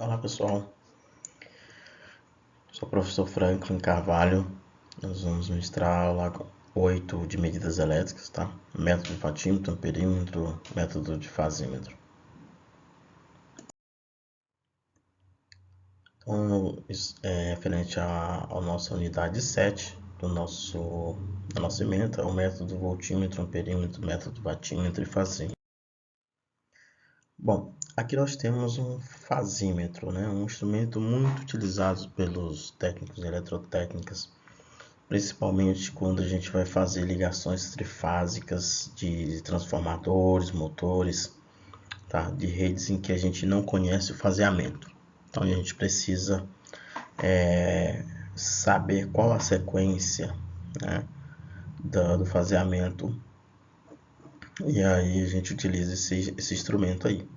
Olá pessoal, sou o professor Franklin Carvalho. Nós vamos ministrar a aula 8 de medidas elétricas, tá? Método de fatímetro, amperímetro, método de fazímetro. Então, referente à nossa unidade 7 da nossa ementa, o método voltímetro, amperímetro, método vatímetro e fazímetro. Bom, aqui nós temos um fazímetro, né? Um instrumento muito utilizado pelos técnicos de eletrotécnicas, principalmente quando a gente vai fazer ligações trifásicas de transformadores, motores, tá? De redes em que a gente não conhece o faseamento. Então a gente precisa saber qual a sequência, né, do faseamento, e aí a gente utiliza esse instrumento aí.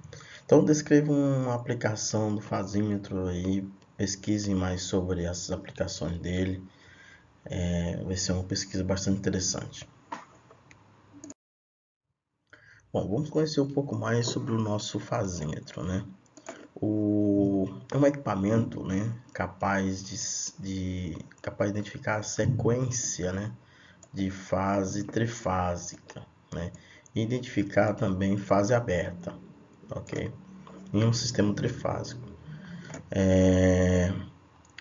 Então descreva uma aplicação do fazímetro aí, pesquise mais sobre essas aplicações dele. Vai ser uma pesquisa bastante interessante. Bom, vamos conhecer um pouco mais sobre o nosso fazímetro, né? É um equipamento, né, capaz de identificar a sequência, né, de fase trifásica, né? E identificar também fase aberta, ok? Em um sistema trifásico.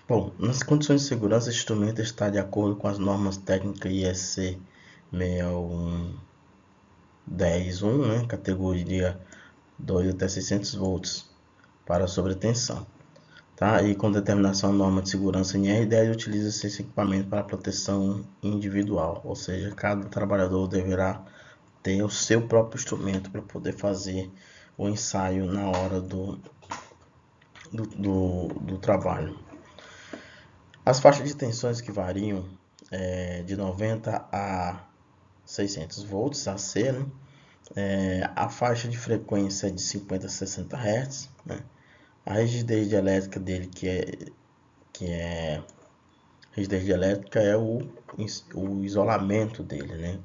Bom, nas condições de segurança, esse instrumento está de acordo com as normas técnicas IEC 61110-1, né, categoria 2 até 600 volts para sobretensão, tá? E com determinação da norma de segurança NR10, utiliza-se esse equipamento para proteção individual, ou seja, cada trabalhador deverá ter o seu próprio instrumento para poder fazer o ensaio na hora do trabalho. As faixas de tensões que variam de 90 a 600 volts AC, né? A faixa de frequência é de 50 a 60 Hz, né? A rigidez elétrica dele, rigidez elétrica é o isolamento dele, né?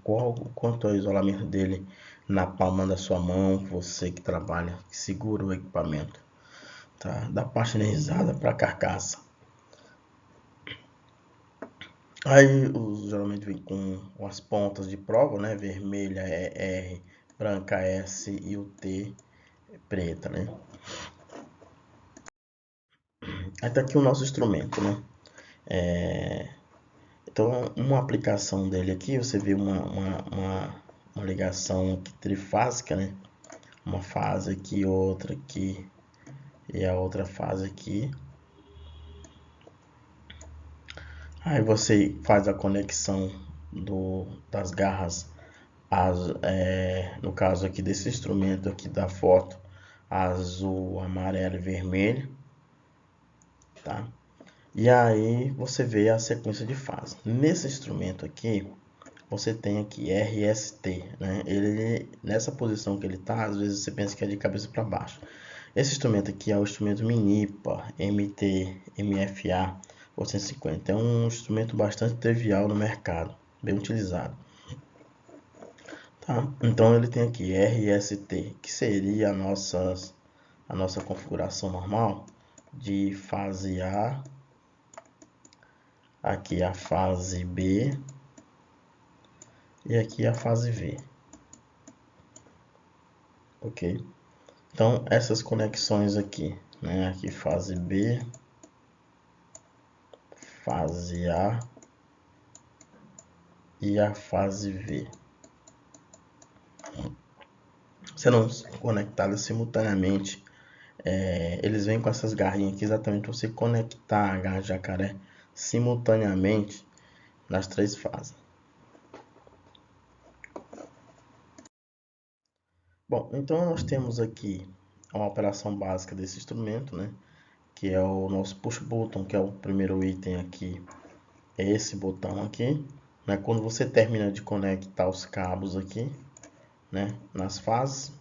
Quanto é o isolamento dele na palma da sua mão, você que trabalha, que segura o equipamento, tá? Da parte energizada para a carcaça. Aí geralmente vem com as pontas de prova, né? Vermelha é R, branca S e o T preta, né? Aí tá aqui o nosso instrumento, né? Então, uma aplicação dele aqui, você vê uma ligação aqui trifásica, né? Uma fase aqui, outra aqui e a outra fase aqui. Aí você faz a conexão das garras, no caso aqui desse instrumento aqui da foto, azul, amarelo e vermelho, tá? E aí você vê a sequência de fase. Nesse instrumento aqui, você tem aqui RST, né? Ele, nessa posição que ele está, às vezes você pensa que é de cabeça para baixo. Esse instrumento aqui é o instrumento Minipa MT-MFA 850. É um instrumento bastante trivial no mercado, bem utilizado. Tá? Então ele tem aqui RST, que seria a nossa configuração normal de fase A, aqui a fase B e aqui a fase V. Ok? Então essas conexões aqui, né? Aqui fase B, fase A e a fase V serão conectadas simultaneamente. Eles vêm com essas garrinhas aqui exatamente para você conectar a garra de jacaré simultaneamente nas três fases. Bom, então nós temos aqui uma operação básica desse instrumento, né? Que é o nosso push button, que é o primeiro item aqui, é esse botão aqui, né? Quando você termina de conectar os cabos aqui, né, nas fases,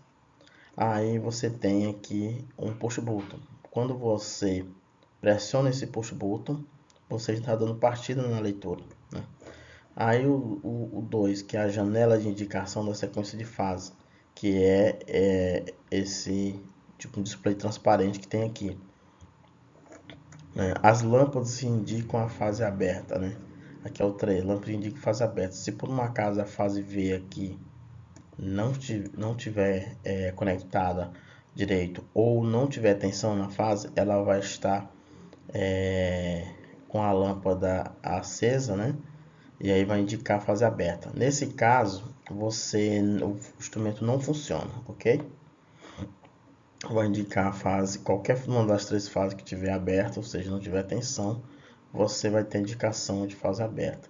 aí você tem aqui um push button. Quando você pressiona esse push button, você está dando partida na leitura, né? Aí o 2, que é a janela de indicação da sequência de fase, que é esse tipo de display transparente que tem aqui. né? As lâmpadas indicam a fase aberta, né? Aqui é o 3, lâmpada indica fase aberta. Se por uma acaso a fase V aqui não tiver conectada direito ou não tiver tensão na fase, ela vai estar com a lâmpada acesa, né? E aí vai indicar a fase aberta. Nesse caso, o instrumento não funciona, ok? Vai indicar a fase, qualquer uma das três fases que tiver aberta, ou seja, não tiver tensão, você vai ter indicação de fase aberta.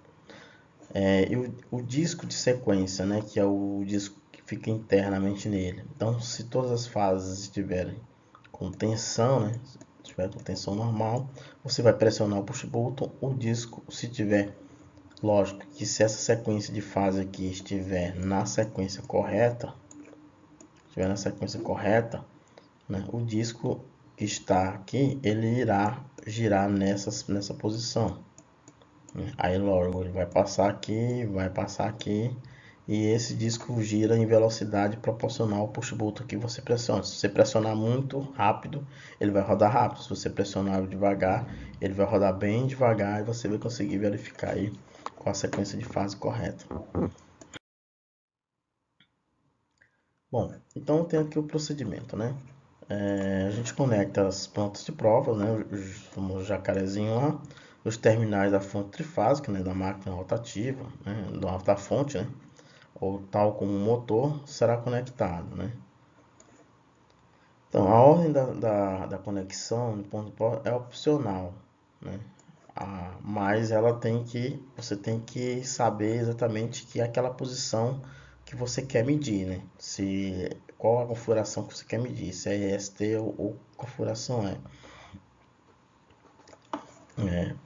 E o disco de sequência, né, que é o disco que fica internamente nele. Então, se todas as fases estiverem com tensão, né, estiver com tensão normal, você vai pressionar o push button, o disco, se tiver, lógico que se essa sequência de fase aqui estiver na sequência correta, né, o disco que está aqui, ele irá girar nessa posição. Aí logo ele vai passar aqui, e esse disco gira em velocidade proporcional ao push button que você pressiona. Se você pressionar muito rápido, ele vai rodar rápido. Se você pressionar devagar, ele vai rodar bem devagar e você vai conseguir verificar aí com a sequência de fase correta. Bom, então tem aqui o procedimento, né? A gente conecta as plantas de provas, né? O jacarezinho lá, os terminais da fonte trifásica, né? Da máquina rotativa, né? Da fonte, né? Ou tal como o motor, será conectado, né? Então, a ordem da conexão do ponto de prova é opcional, né? Mas você tem que saber exatamente que é aquela posição que você quer medir, né? Qual a configuração que você quer medir, se é EST ou configuração é.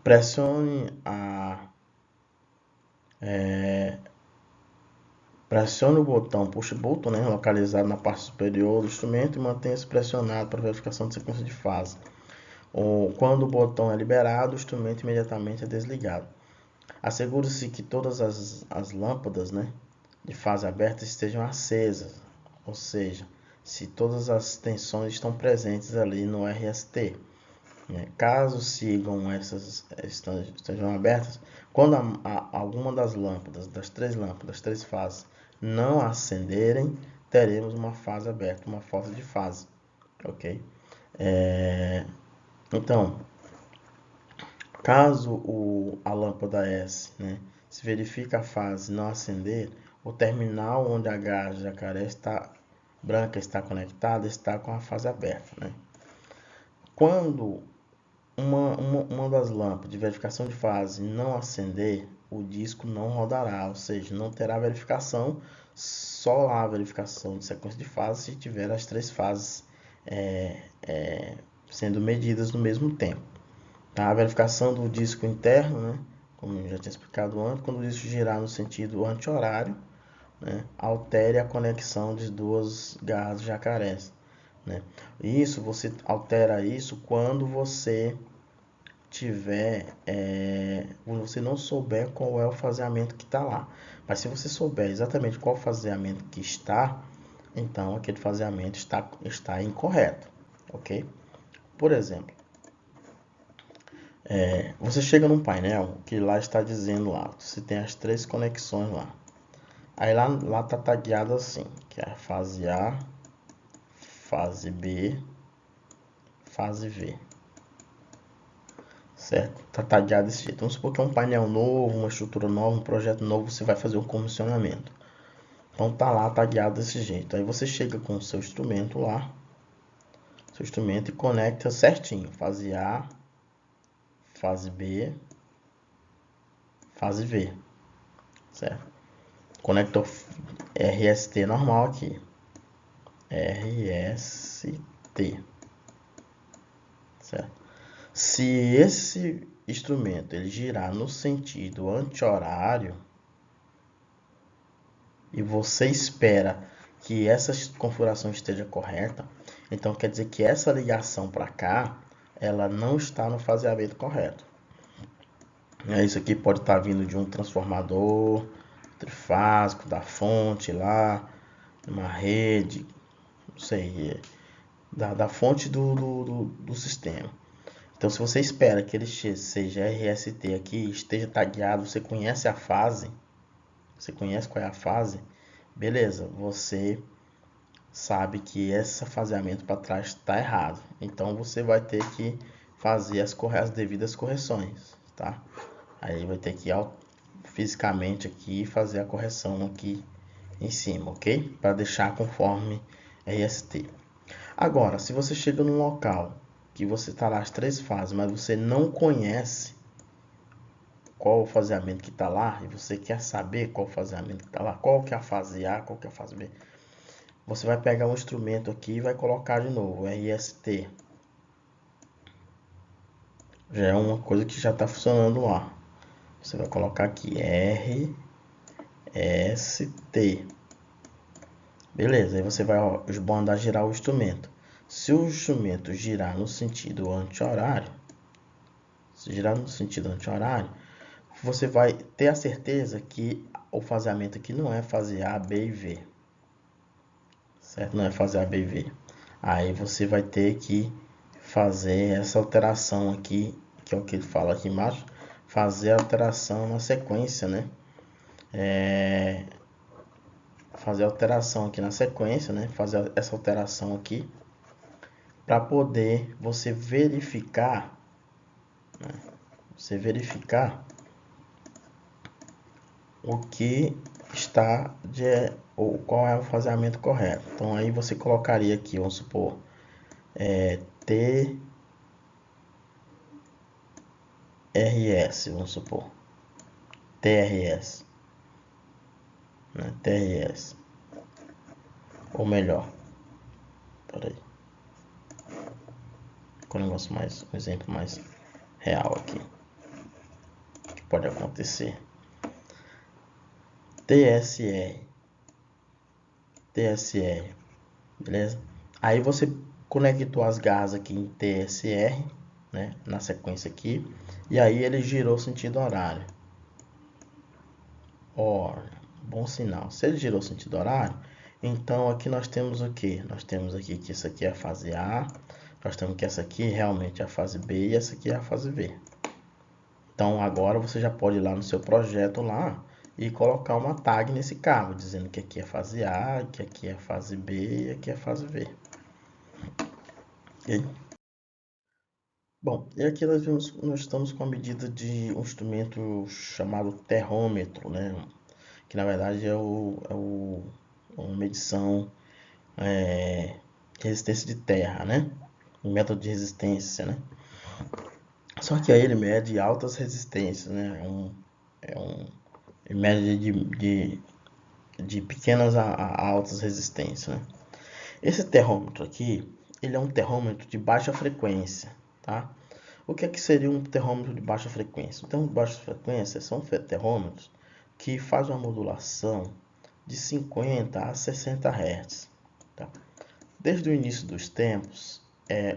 Pressione o botão push button, né, localizado na parte superior do instrumento, e mantenha-se pressionado para verificação de sequência de fase. Quando o botão é liberado, o instrumento imediatamente é desligado. Assegure-se que todas as lâmpadas, né, de fase aberta estejam acesas, ou seja, se todas as tensões estão presentes ali no RST. Caso estejam abertas, quando alguma das lâmpadas, das três fases, não acenderem, teremos uma fase aberta, uma falta de fase, ok? Então, caso a lâmpada S, né, se verifica a fase não acender, o terminal onde a garra de jacaré branca está conectada está com a fase aberta, né? Quando uma das lâmpadas de verificação de fase não acender, o disco não rodará, ou seja, não terá verificação, só a verificação de sequência de fase se tiver as três fases sendo medidas no mesmo tempo. Tá? A verificação do disco interno, né, como eu já tinha explicado antes, quando o disco girar no sentido anti-horário, né, altere a conexão de duas garras de jacarés. Né? Você altera isso quando você você não souber qual é o faseamento que está lá. Mas se você souber exatamente qual faseamento que está, então aquele faseamento está incorreto, ok? Por exemplo, você chega num painel que lá está dizendo lá, você tem as três conexões lá. Aí lá está tagueado assim, que é a fase A, fase B, fase V. Certo? Tá tagueado desse jeito. Vamos supor que é um painel novo, uma estrutura nova, um projeto novo, você vai fazer um comissionamento. Então tá lá tagueado desse jeito. Aí você chega com o seu instrumento lá, e conecta certinho. Fase A, fase B, fase V. Certo? Conector RST normal aqui. RST. Certo? Se esse instrumento ele girar no sentido anti-horário e você espera que essa configuração esteja correta, então quer dizer que essa ligação para cá ela não está no faseamento correto. Isso aqui pode estar vindo de um transformador trifásico, da fonte lá, uma rede, não sei, da fonte do sistema. Então, se você espera que ele seja RST aqui, esteja tagueado, você conhece a fase, você conhece qual é a fase, beleza, você sabe que esse faseamento para trás está errado. Então, você vai ter que fazer as devidas correções, tá? Aí vai ter que ir fisicamente aqui fazer a correção aqui em cima, ok? Para deixar conforme RST. Agora, se você chega num local que você está lá as 3 fases, mas você não conhece qual o faseamento que está lá, e você quer saber qual o faseamento que está lá, qual que é a fase A, qual que é a fase B, você vai pegar um instrumento aqui e vai colocar de novo, RST. Já é uma coisa que já está funcionando lá. Você vai colocar aqui RST. Beleza, aí você vai mandar girar o instrumento. Se o instrumento girar no sentido anti-horário, você vai ter a certeza que o faseamento aqui não é fase A, B e V. Certo? Não é fase A, B e V. Aí você vai ter que fazer essa alteração aqui, que é o que ele fala aqui embaixo, fazer a alteração na sequência, né? Fazer a alteração aqui na sequência, né? Fazer essa alteração aqui para poder você verificar, né? O que está ou qual é o faseamento correto. Então aí você colocaria aqui, vamos supor, TRS, vamos supor, TRS, né? TRS, ou melhor, peraí, com um negócio mais, um exemplo mais real aqui, que pode acontecer. TSR, beleza? Aí você conectou as garras aqui em TSR, né? Na sequência aqui, e aí ele girou sentido horário. Bom sinal. Se ele girou sentido horário, então aqui nós temos o que? Nós temos aqui que isso aqui é a fase A, nós temos que essa aqui realmente é a fase B e essa aqui é a fase V. Então agora você já pode ir lá no seu projeto lá e colocar uma tag nesse cabo, dizendo que aqui é fase A, que aqui é fase B e aqui é fase V. Okay? Bom, e aqui nós estamos com a medida de um instrumento chamado terrômetro, né? Que na verdade é uma medição de resistência de terra, né? Um método de resistência, né? Só que aí ele mede altas resistências, né? Ele mede de pequenas a altas resistências, né? Esse terrômetro aqui, ele é um terrômetro de baixa frequência, tá? O que seria um terrômetro de baixa frequência? Um terrômetro de baixa frequência são terrômetros que fazem uma modulação de 50 a 60 Hz. Tá? Desde o início dos tempos,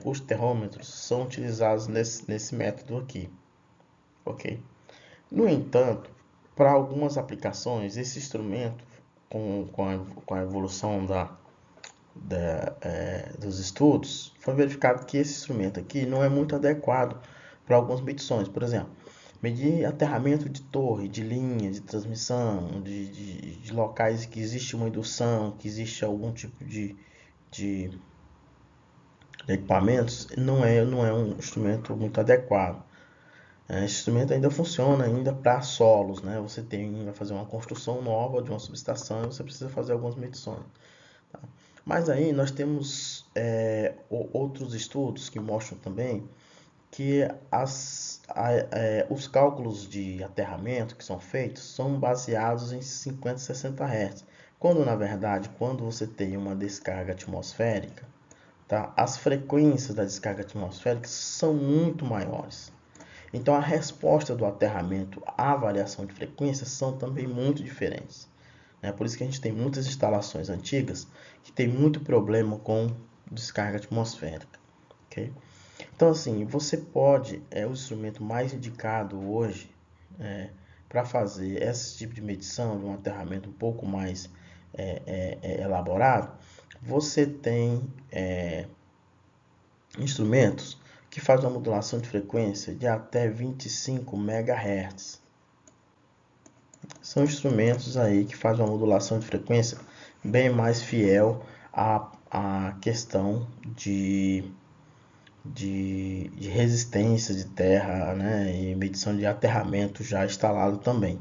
os terrômetros são utilizados nesse método aqui. Ok? No entanto, para algumas aplicações, esse instrumento, com a evolução dos estudos, foi verificado que esse instrumento aqui não é muito adequado para algumas medições. Por exemplo, medir aterramento de torre, de linha de transmissão, de locais que existe uma indução, que existe algum tipo de equipamentos, não é um instrumento muito adequado. Esse instrumento ainda funciona ainda para solos, né? Você vai fazer uma construção nova de uma subestação e você precisa fazer algumas medições. Tá? Mas aí nós temos outros estudos que mostram também que os cálculos de aterramento que são feitos são baseados em 50 e 60 Hz, quando na verdade, quando você tem uma descarga atmosférica, tá? As frequências da descarga atmosférica são muito maiores. Então a resposta do aterramento à variação de frequência são também muito diferentes. Por isso que a gente tem muitas instalações antigas que tem muito problema com descarga atmosférica. Okay? Então, assim, você pode, o instrumento mais indicado hoje para fazer esse tipo de medição, de um aterramento um pouco mais elaborado, você tem instrumentos que faz uma modulação de frequência de até 25 MHz. São instrumentos aí que fazem uma modulação de frequência bem mais fiel à questão de resistência de terra, né, e medição de aterramento já instalado também.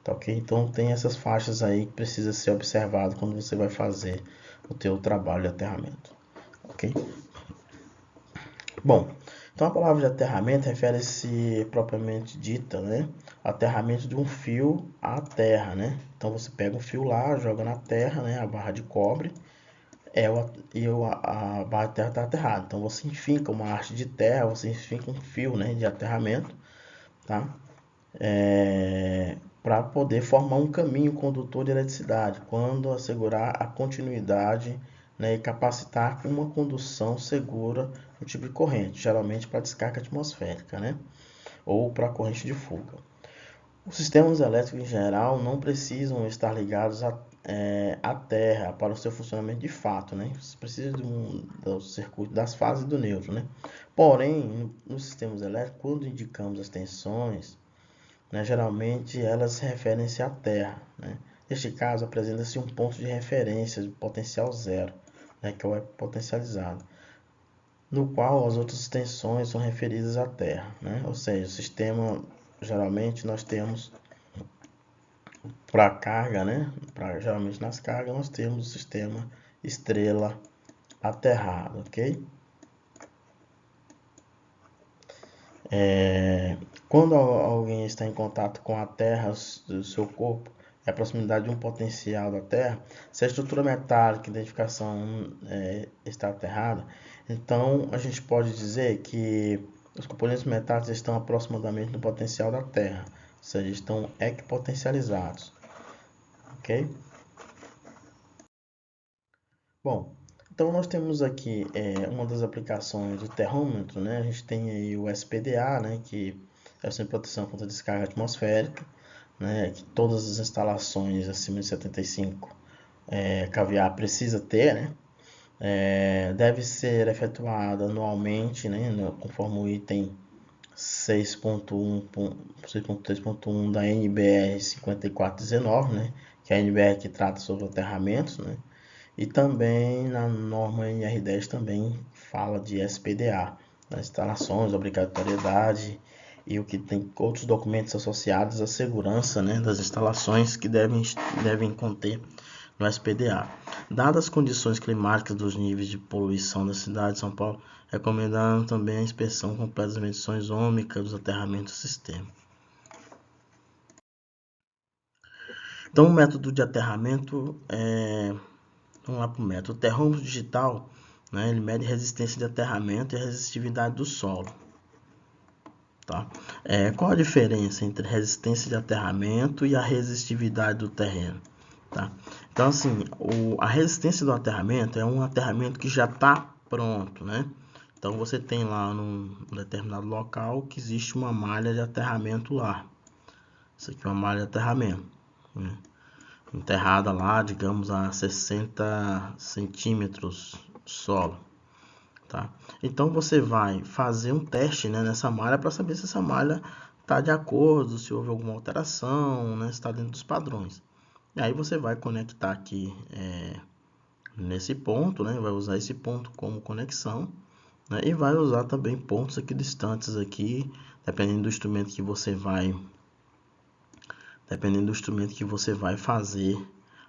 Tá, ok? Então tem essas faixas aí que precisa ser observado quando você vai fazer o teu trabalho de aterramento, ok? Bom, então a palavra de aterramento refere-se propriamente dita, né, aterramento de um fio à terra, né? Então você pega um fio lá, joga na terra, né, a barra de cobre, a barra de terra está aterrada. Então você enfinca uma haste de terra, você enfinca um fio, né, de aterramento, tá? Para poder formar um caminho condutor de eletricidade, quando assegurar a continuidade, né, e capacitar uma condução segura no tipo de corrente, geralmente para descarga atmosférica, né, ou para corrente de fuga. Os sistemas elétricos em geral não precisam estar ligados à terra para o seu funcionamento de fato, né? Você precisa do circuito das fases e do neutro, né? Porém, nos sistemas elétricos, quando indicamos as tensões, né, geralmente elas referem-se à terra, né? Neste caso, apresenta-se um ponto de referência de potencial zero, né, que é o potencializado, no qual as outras tensões são referidas à terra, né? Ou seja, o sistema, geralmente nós temos para carga, né? Geralmente nas cargas nós temos o sistema estrela aterrado, ok? Quando alguém está em contato com a Terra do seu corpo, e a proximidade de um potencial da Terra, se a estrutura metálica, identificação está aterrada, então a gente pode dizer que os componentes metálicos estão aproximadamente no potencial da Terra, ou seja, estão equipotencializados, ok? Bom, então nós temos aqui uma das aplicações do termômetro, né? A gente tem aí o SPDA, né? Que é o Sistema de Proteção contra Descarga Atmosférica, né? Que todas as instalações acima de 75 kVA precisa ter, né? Deve ser efetuada anualmente, né? Conforme o item 6.3.1 da NBR 5419, né? Que é a NBR que trata sobre aterramentos, né? E também na norma NR10 também fala de SPDA, das instalações, obrigatoriedade e o que tem outros documentos associados à segurança, né, das instalações que devem conter no SPDA. Dadas as condições climáticas dos níveis de poluição da cidade de São Paulo, recomendaram também a inspeção completa das medições ômicas dos aterramentos do sistema. Então, o método de aterramento vamos lá para o método. O termômetro digital, né, ele mede resistência de aterramento e a resistividade do solo. Tá? Qual a diferença entre resistência de aterramento e a resistividade do terreno? Tá? Então, assim, a resistência do aterramento é um aterramento que já está pronto, né? Então, você tem lá num determinado local que existe uma malha de aterramento lá. Isso aqui é uma malha de aterramento, né? Enterrada lá, digamos, a 60 centímetros do solo, tá? Então você vai fazer um teste, né, nessa malha para saber se essa malha está de acordo, se houve alguma alteração, né, se está dentro dos padrões. E aí você vai conectar aqui nesse ponto, né, vai usar esse ponto como conexão, né, e vai usar também pontos aqui distantes aqui, dependendo do instrumento que você vai fazer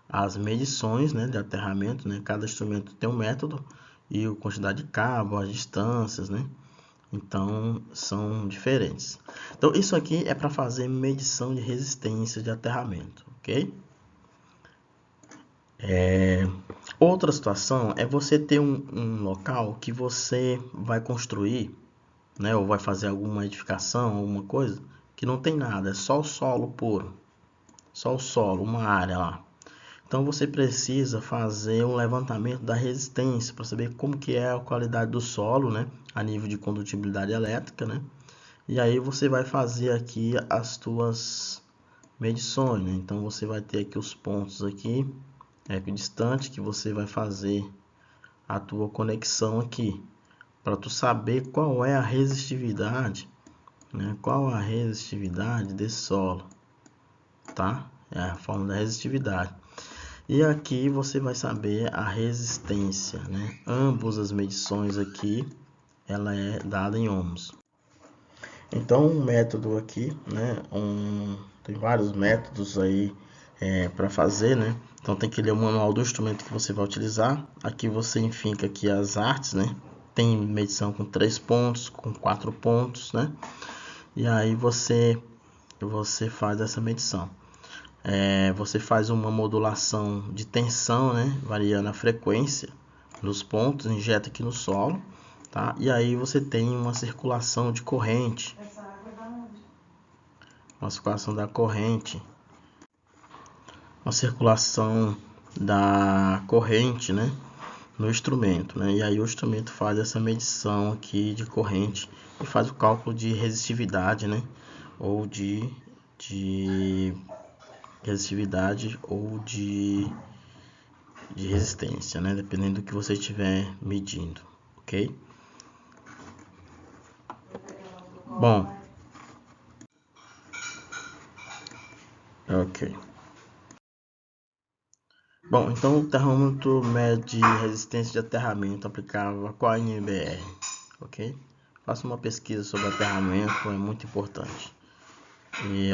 as medições, né, de aterramento, né? Cada instrumento tem um método e a quantidade de cabo, as distâncias, né? Então são diferentes. Então isso aqui é para fazer medição de resistência de aterramento, ok? Outra situação é você ter um local que você vai construir, né, ou vai fazer alguma edificação, alguma coisa que não tem nada, é só o solo puro, só o solo, uma área lá. Então você precisa fazer um levantamento da resistência para saber como que é a qualidade do solo, né, a nível de condutibilidade elétrica, né? E aí você vai fazer aqui as tuas medições, né? Então você vai ter aqui os pontos aqui equidistante que você vai fazer a tua conexão aqui, para tu saber qual é a resistividade, né? Qual a resistividade desse solo, tá? É a forma da resistividade. E aqui você vai saber a resistência, né? Ambas as medições aqui, ela é dada em ohms. Então, um método aqui, né? Tem vários métodos aí para fazer, né? Então tem que ler o manual do instrumento que você vai utilizar. Aqui você enfinca aqui as artes, né? Tem medição com 3 pontos, com 4 pontos, né? E aí você faz essa medição. Você faz uma modulação de tensão, né? Variando a frequência dos pontos, injeta aqui no solo, tá? E aí você tem uma circulação de corrente. Essa água é da onde? Uma circulação da corrente. Uma circulação da corrente, né? No instrumento, né? E aí o instrumento faz essa medição aqui de corrente e faz o cálculo de resistividade, né? Ou de resistividade ou de resistência, né? Dependendo do que você estiver medindo, ok? Bom, ok. Bom, então o termômetro mede resistência de aterramento aplicável com a NBR, ok? Faça uma pesquisa sobre aterramento, é muito importante. E